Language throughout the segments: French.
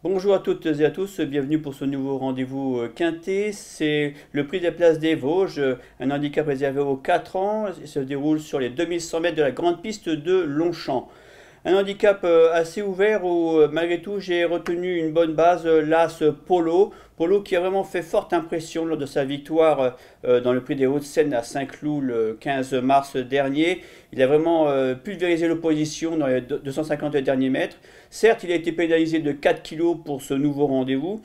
Bonjour à toutes et à tous, bienvenue pour ce nouveau rendez-vous quintet. C'est le prix des places des Vosges, un handicap réservé aux 4 ans. Il se déroule sur les 2100 mètres de la grande piste de Longchamp. Un handicap assez ouvert où malgré tout j'ai retenu une bonne base, l'As Polo. Polo qui a vraiment fait forte impression lors de sa victoire dans le prix des Hauts-de-Seine à Saint-Cloud le 15 mars dernier. Il a vraiment pulvérisé l'opposition dans les 250 derniers mètres. Certes, il a été pénalisé de 4 kg pour ce nouveau rendez-vous,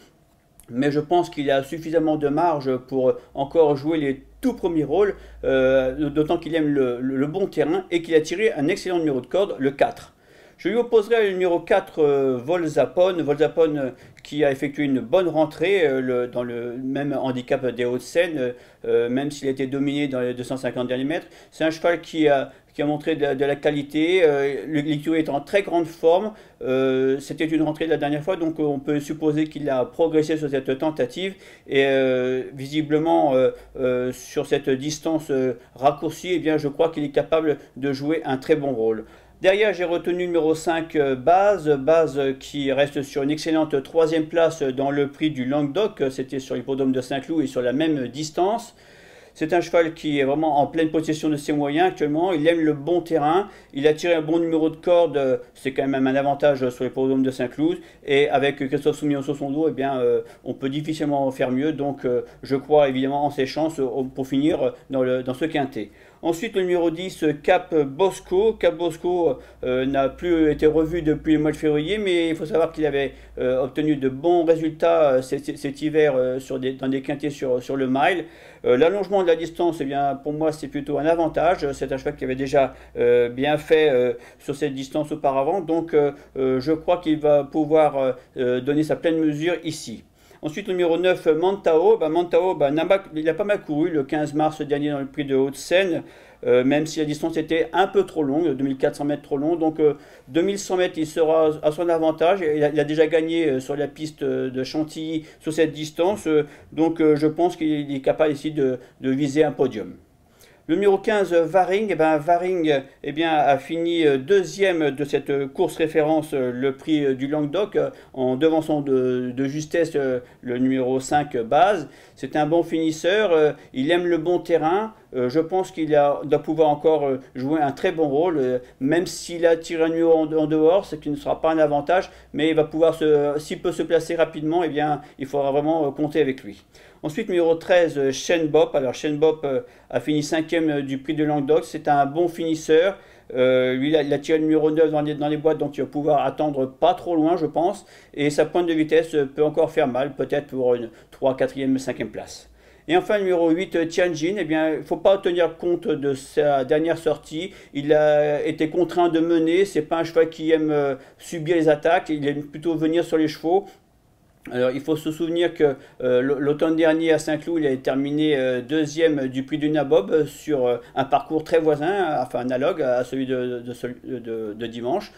mais je pense qu'il a suffisamment de marge pour encore jouer les tout premiers rôles, d'autant qu'il aime le bon terrain et qu'il a tiré un excellent numéro de corde, le 4. Je lui opposerai le numéro 4, Volzapone. Volzapone qui a effectué une bonne rentrée dans le même handicap des Hauts-de-Seine, même s'il a été dominé dans les 250 derniers mètres. C'est un cheval qui a montré de la qualité. L'écurie est en très grande forme. C'était une rentrée de la dernière fois, donc on peut supposer qu'il a progressé sur cette tentative. Et visiblement, sur cette distance raccourcie, eh bien, je crois qu'il est capable de jouer un très bon rôle. Derrière, j'ai retenu le numéro 5, Base qui reste sur une excellente troisième place dans le prix du Languedoc. C'était sur l'hippodrome de Saint-Cloud et sur la même distance. C'est un cheval qui est vraiment en pleine possession de ses moyens actuellement. Il aime le bon terrain. Il a tiré un bon numéro de corde. C'est quand même un avantage sur l'hippodrome de Saint-Cloud. Et avec Christophe Soumillon sur son dos, eh bien, on peut difficilement faire mieux. Donc, je crois évidemment en ses chances pour finir dans ce quintet. Ensuite, le numéro 10, Cap Bosco. Cap Bosco n'a plus été revu depuis le mois de février, mais il faut savoir qu'il avait obtenu de bons résultats cet hiver dans des quintets sur le mile. L'allongement de la distance, eh bien, pour moi, c'est plutôt un avantage. C'est un cheval qui avait déjà bien fait sur cette distance auparavant, donc je crois qu'il va pouvoir donner sa pleine mesure ici. Ensuite, le numéro 9, Mantao. Mantao, il a pas mal couru le 15 mars dernier dans le prix de Hauts-de-Seine, même si la distance était un peu trop longue, 2400 mètres trop long. Donc 2100 mètres, il sera à son avantage. Il a déjà gagné sur la piste de Chantilly sur cette distance. Donc je pense qu'il est capable ici de viser un podium. Le numéro 15, Varing, Varing a fini deuxième de cette course référence, le prix du Languedoc, en devançant de justesse le numéro 5, Base. C'est un bon finisseur, il aime le bon terrain. Je pense qu'il doit pouvoir encore jouer un très bon rôle, même s'il a tiré un numéro en dehors, ce qui ne sera pas un avantage, mais il va pouvoir, s'il peut se placer rapidement, eh bien, il faudra vraiment compter avec lui. Ensuite, numéro 13, Shenbop. Alors, Shenbop a fini 5e du prix de Languedoc. C'est un bon finisseur. Lui, il a tiré le numéro 9 dans les boîtes, donc il va pouvoir attendre pas trop loin, je pense. Et sa pointe de vitesse peut encore faire mal, peut-être pour une 3, 4e, 5e place. Et enfin, le numéro 8, Tianjin, eh bien, il ne faut pas tenir compte de sa dernière sortie. Il a été contraint de mener. Ce n'est pas un cheval qui aime subir les attaques. Il aime plutôt venir sur les chevaux. Alors, il faut se souvenir que l'automne dernier à Saint-Cloud, il a terminé deuxième du prix du Nabob sur un parcours très voisin, enfin analogue à celui de dimanche.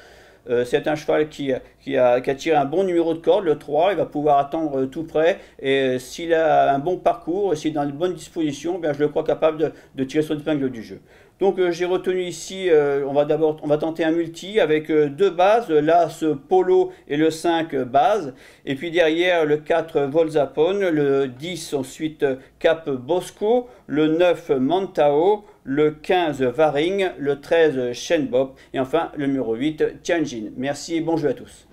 C'est un cheval qui a tiré un bon numéro de corde, le 3, il va pouvoir attendre tout près. Et s'il a un bon parcours, s'il est dans de bonnes dispositions, bien, je le crois capable de tirer son épingle du jeu. Donc j'ai retenu ici, on va tenter un multi avec deux bases, l'As Polo et le 5 Base. Et puis derrière le 4 Volzapone, le 10 ensuite Cap Bosco, le 9 Mantao, le 15 Varing, le 13 Shenbop et enfin le numéro 8 Tianjin. Merci et bon jeu à tous.